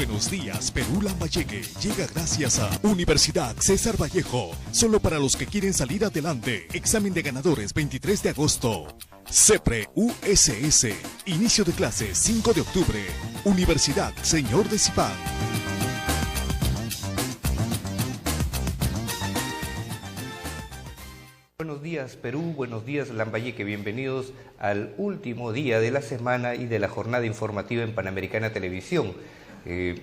Buenos días, Perú Lambayeque llega gracias a Universidad César Vallejo. Solo para los que quieren salir adelante. Examen de ganadores 23 de agosto. CEPRE USS. Inicio de clases 5 de octubre. Universidad Señor de Zipán. Buenos días Perú, buenos días Lambayeque, bienvenidos al último día de la semana y de la jornada informativa en Panamericana Televisión.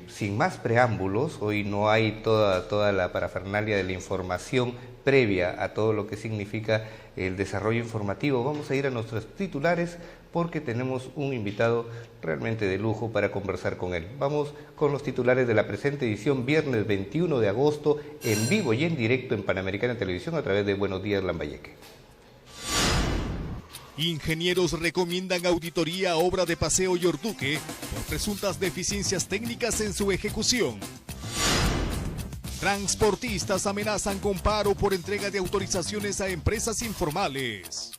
Sin más preámbulos, hoy no hay toda la parafernalia de la información previa a todo lo que significa el desarrollo informativo. Vamos a ir a nuestros titulares porque tenemos un invitado realmente de lujo para conversar con él. Vamos con los titulares de la presente edición, viernes 21 de agosto, en vivo y en directo en Panamericana Televisión a través de Buenos Días Lambayeque. Ingenieros recomiendan auditoría a obra de Paseo Yorduque por presuntas deficiencias técnicas en su ejecución. Transportistas amenazan con paro por entrega de autorizaciones a empresas informales.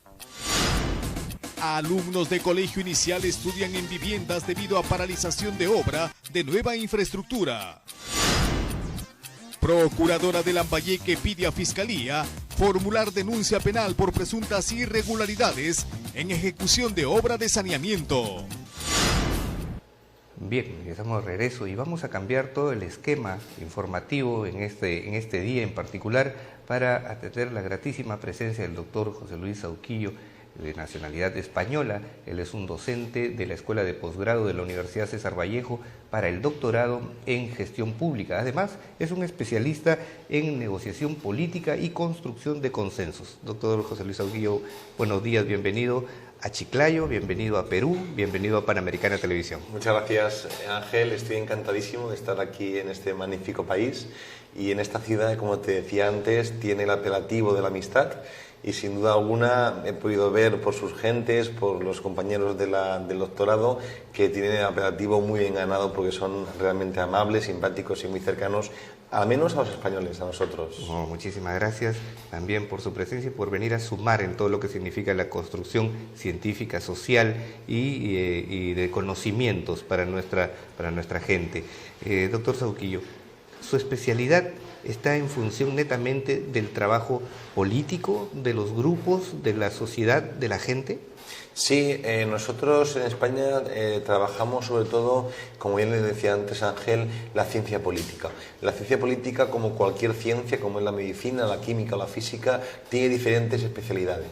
Alumnos de colegio inicial estudian en viviendas debido a paralización de obra de nueva infraestructura. Procuradora de Lambayeque pide a Fiscalía formular denuncia penal por presuntas irregularidades en ejecución de obra de saneamiento. Bien, estamos de regreso y vamos a cambiar todo el esquema informativo en este día en particular para atender la gratísima presencia del doctor José Luis Sauquillo, de nacionalidad española. Él es un docente de la Escuela de Posgrado de la Universidad César Vallejo para el doctorado en gestión pública. Además, es un especialista en negociación política y construcción de consensos. Doctor José Luis Sauquillo, buenos días, bienvenido a Chiclayo, bienvenido a Perú, bienvenido a Panamericana Televisión. Muchas gracias, Ángel. Estoy encantadísimo de estar aquí en este magnífico país y en esta ciudad, como te decía antes, tiene el apelativo de la amistad. Y sin duda alguna he podido ver por sus gentes, por los compañeros del doctorado, que tienen el apelativo muy bien ganado porque son realmente amables, simpáticos y muy cercanos, al menos a los españoles, a nosotros. Oh, muchísimas gracias también por su presencia y por venir a sumar en todo lo que significa la construcción científica, social y de conocimientos para nuestra gente. Doctor Sauquillo, su especialidad está en función netamente del trabajo político, de los grupos, de la sociedad, de la gente. Sí, nosotros en España trabajamos sobre todo, como bien le decía antes Ángel, la ciencia política. La ciencia política, como cualquier ciencia, como es la medicina, la química o la física, tiene diferentes especialidades.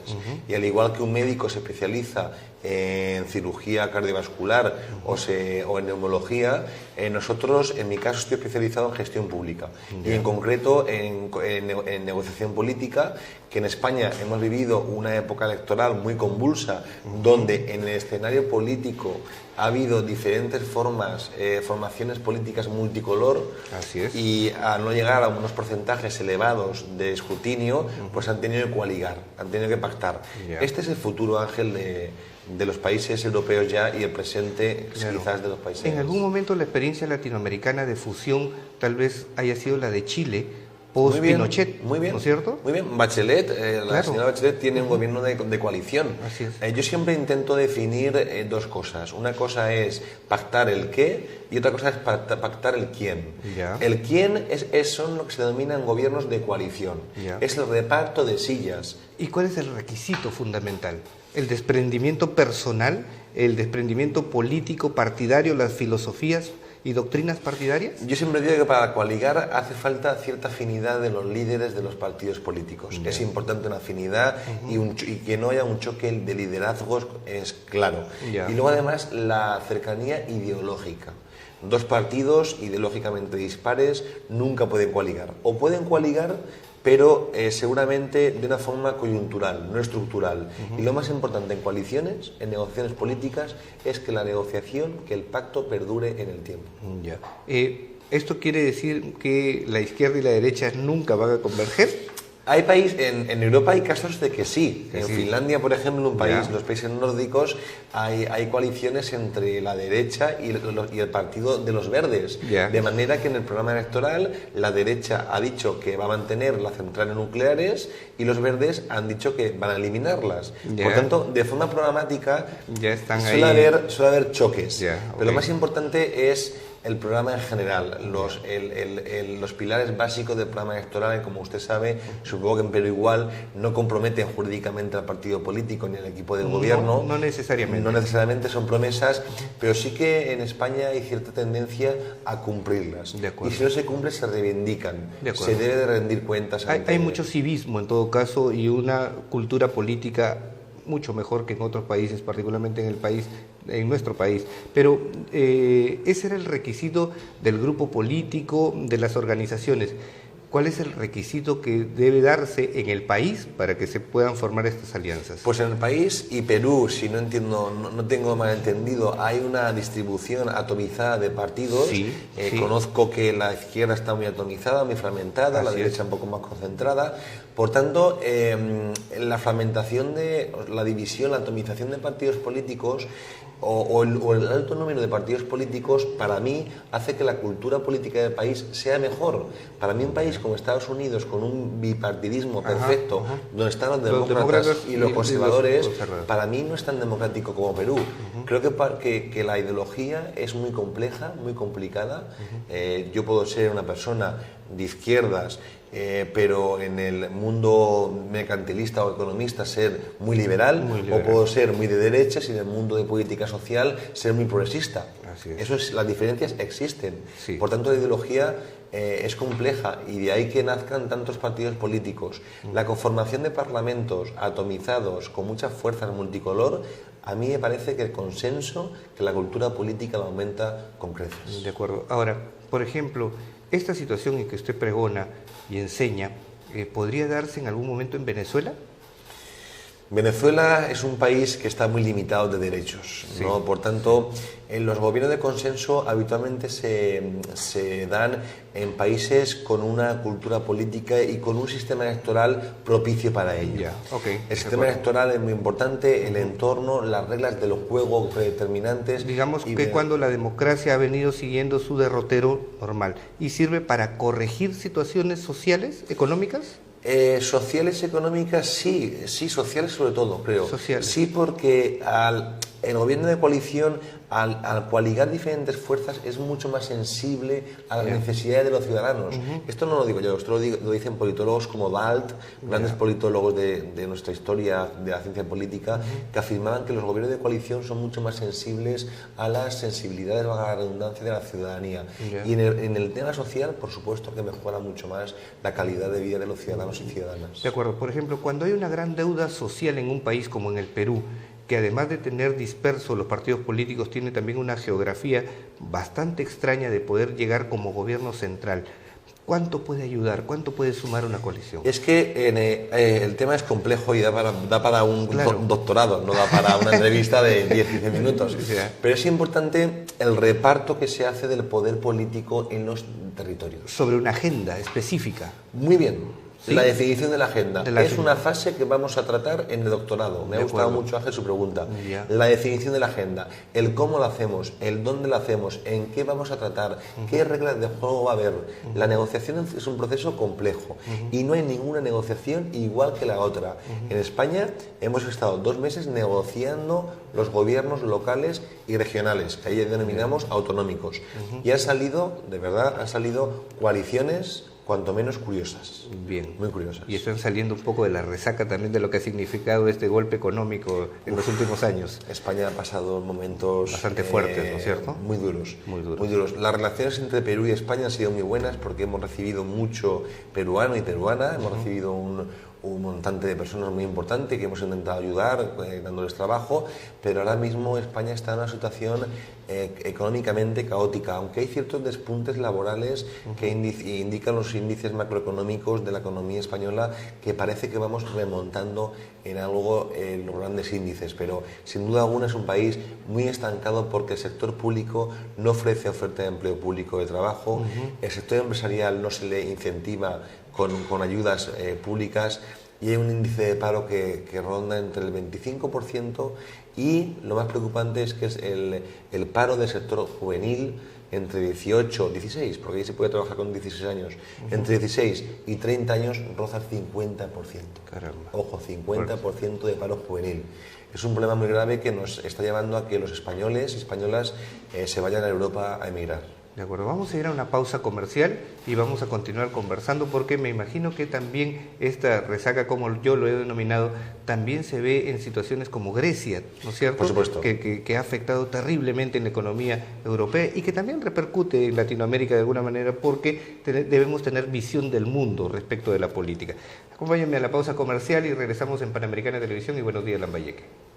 Y al igual que un médico se especializa en cirugía cardiovascular o en neumología, nosotros, en mi caso, estoy especializado en gestión pública y en concreto en negociación política, que en España hemos vivido una época electoral muy convulsa, donde en el escenario político ha habido diferentes formaciones políticas multicolor. Así es. Y al no llegar a unos porcentajes elevados de escrutinio, pues han tenido que coaligar, han tenido que pactar. Este es el futuro, Ángel, de los países europeos ya y el presente quizás de los países. En algún momento la experiencia latinoamericana de fusión tal vez haya sido la de Chile, post-Pinochet, muy bien, ¿no es cierto? Muy bien, Bachelet, la señora Bachelet tiene un gobierno de coalición. Así es. Yo siempre intento definir dos cosas. Una cosa es pactar el qué y otra cosa es pactar el quién. Ya. El quién son lo que se denominan gobiernos de coalición. Ya. Es el reparto de sillas. ¿Y cuál es el requisito fundamental? ¿El desprendimiento personal? ¿El desprendimiento político, partidario, las filosofías y doctrinas partidarias? Yo siempre digo que para coaligar hace falta cierta afinidad de los líderes de los partidos políticos. Es importante una afinidad y que no haya un choque de liderazgos, es claro. Y luego además la cercanía ideológica. Dos partidos ideológicamente dispares nunca pueden coaligar. O pueden coaligar, pero seguramente de una forma coyuntural, no estructural. Y lo más importante en coaliciones, en negociaciones políticas, es que la negociación, que el pacto perdure en el tiempo. ¿Esto quiere decir que la izquierda y la derecha nunca van a converger? Hay en Europa hay casos de que sí. En Finlandia, por ejemplo, los países nórdicos, hay coaliciones entre la derecha y el partido de los verdes. De manera que en el programa electoral la derecha ha dicho que va a mantener las centrales nucleares y los verdes han dicho que van a eliminarlas. Por tanto, de forma programática suele haber choques. Pero lo más importante es el programa en general, los pilares básicos del programa electoral, como usted sabe, supongo que en Perú igual, no comprometen jurídicamente al partido político ni al equipo del gobierno. No necesariamente. No necesariamente son promesas, pero sí que en España hay cierta tendencia a cumplirlas. De acuerdo. Y si no se cumple, se reivindican. Se debe de rendir cuentas. Hay mucho civismo en todo caso y una cultura política mucho mejor que en otros países, particularmente en nuestro país. Pero ese era el requisito del grupo político, de las organizaciones. ¿Cuál es el requisito que debe darse en el país para que se puedan formar estas alianzas? Pues en el país y Perú, si no tengo mal entendido, hay una distribución atomizada de partidos. Sí. Conozco que la izquierda está muy atomizada, muy fragmentada, la derecha un poco más concentrada. Por tanto, la fragmentación la división, la atomización de partidos políticos o el alto número de partidos políticos, para mí, hace que la cultura política del país sea mejor. Para mí, un país como Estados Unidos, con un bipartidismo perfecto, donde están los demócratas y los conservadores, para mí no es tan democrático como Perú. Creo que la ideología es muy compleja, muy complicada. Yo puedo ser una persona de izquierdas, pero en el mundo mercantilista o economista ser muy liberal, o puedo ser muy de derechas y en el mundo de política social ser muy progresista. Las diferencias existen. Sí. Por tanto, la ideología es compleja y de ahí que nazcan tantos partidos políticos. La conformación de parlamentos atomizados con muchas fuerzas multicolor, a mí me parece que el consenso, que la cultura política la aumenta con creces. De acuerdo. Ahora, por ejemplo, esta situación en que usted pregona y enseña, ¿podría darse en algún momento en Venezuela? Venezuela es un país que está muy limitado de derechos, sí. ¿no? Por tanto, en los gobiernos de consenso habitualmente se dan en países con una cultura política y con un sistema electoral propicio para ello. El sistema electoral es muy importante, el entorno, las reglas del juego predeterminantes. Digamos que cuando la democracia ha venido siguiendo su derrotero normal y sirve para corregir situaciones sociales, económicas. Sociales, económicas, sí, sociales sobre todo, creo. Sociales. Sí, porque el gobierno de coalición, al coaligar diferentes fuerzas, es mucho más sensible a las necesidades de los ciudadanos. Esto no lo digo yo, esto lo dicen politólogos como Dalt, grandes politólogos de nuestra historia, de la ciencia política, que afirmaban que los gobiernos de coalición son mucho más sensibles a las sensibilidades, valga la redundancia, de la ciudadanía. Y en el tema social, por supuesto, que mejora mucho más la calidad de vida de los ciudadanos y ciudadanas. De acuerdo. Por ejemplo, cuando hay una gran deuda social en un país como en el Perú, que además de tener dispersos los partidos políticos, tiene también una geografía bastante extraña de poder llegar como gobierno central. ¿Cuánto puede ayudar? ¿Cuánto puede sumar una coalición? Es que el tema es complejo y da para un doctorado, no da para una entrevista de 10-15 minutos. Pero es importante el reparto que se hace del poder político en los territorios. Sobre una agenda específica. Muy bien. ¿Sí? La definición de la agenda. Es una fase que vamos a tratar en el doctorado. Me ha gustado mucho, Ángel, su pregunta. La definición de la agenda, el cómo la hacemos, el dónde la hacemos, en qué vamos a tratar, qué reglas de juego va a haber. La negociación es un proceso complejo y no hay ninguna negociación igual que la otra. En España hemos estado 2 meses negociando los gobiernos locales y regionales, que ahí denominamos autonómicos. Y han salido, de verdad, coaliciones cuanto menos curiosas. Bien. Muy curiosas. Y están saliendo un poco de la resaca también de lo que ha significado este golpe económico en los últimos años. España ha pasado momentos bastante fuertes, ¿no es cierto? Muy duros. Muy duros. Muy duros. Las relaciones entre Perú y España han sido muy buenas porque hemos recibido mucho peruano y peruana, hemos recibido un montante de personas muy importante que hemos intentado ayudar, dándoles trabajo, pero ahora mismo España está en una situación económicamente caótica, aunque hay ciertos despuntes laborales que indican los índices macroeconómicos de la economía española, que parece que vamos remontando en algo los grandes índices, pero sin duda alguna es un país muy estancado porque el sector público no ofrece oferta de empleo público de trabajo, el sector empresarial no se le incentiva con ayudas públicas y hay un índice de paro que ronda entre el 25% y lo más preocupante es que es el paro del sector juvenil entre 16, porque ahí se puede trabajar con 16 años, entre 16 y 30 años roza el 50%. Caramba. Ojo, 50% de paro juvenil. Es un problema muy grave que nos está llevando a que los españoles y españolas se vayan a Europa a emigrar. De acuerdo, vamos a ir a una pausa comercial y vamos a continuar conversando porque me imagino que también esta resaca, como yo lo he denominado, también se ve en situaciones como Grecia, ¿no es cierto? Por supuesto. Que ha afectado terriblemente en la economía europea y que también repercute en Latinoamérica de alguna manera porque debemos tener visión del mundo respecto de la política. Acompáñenme a la pausa comercial y regresamos en Panamericana Televisión y Buenos Días Lambayeque.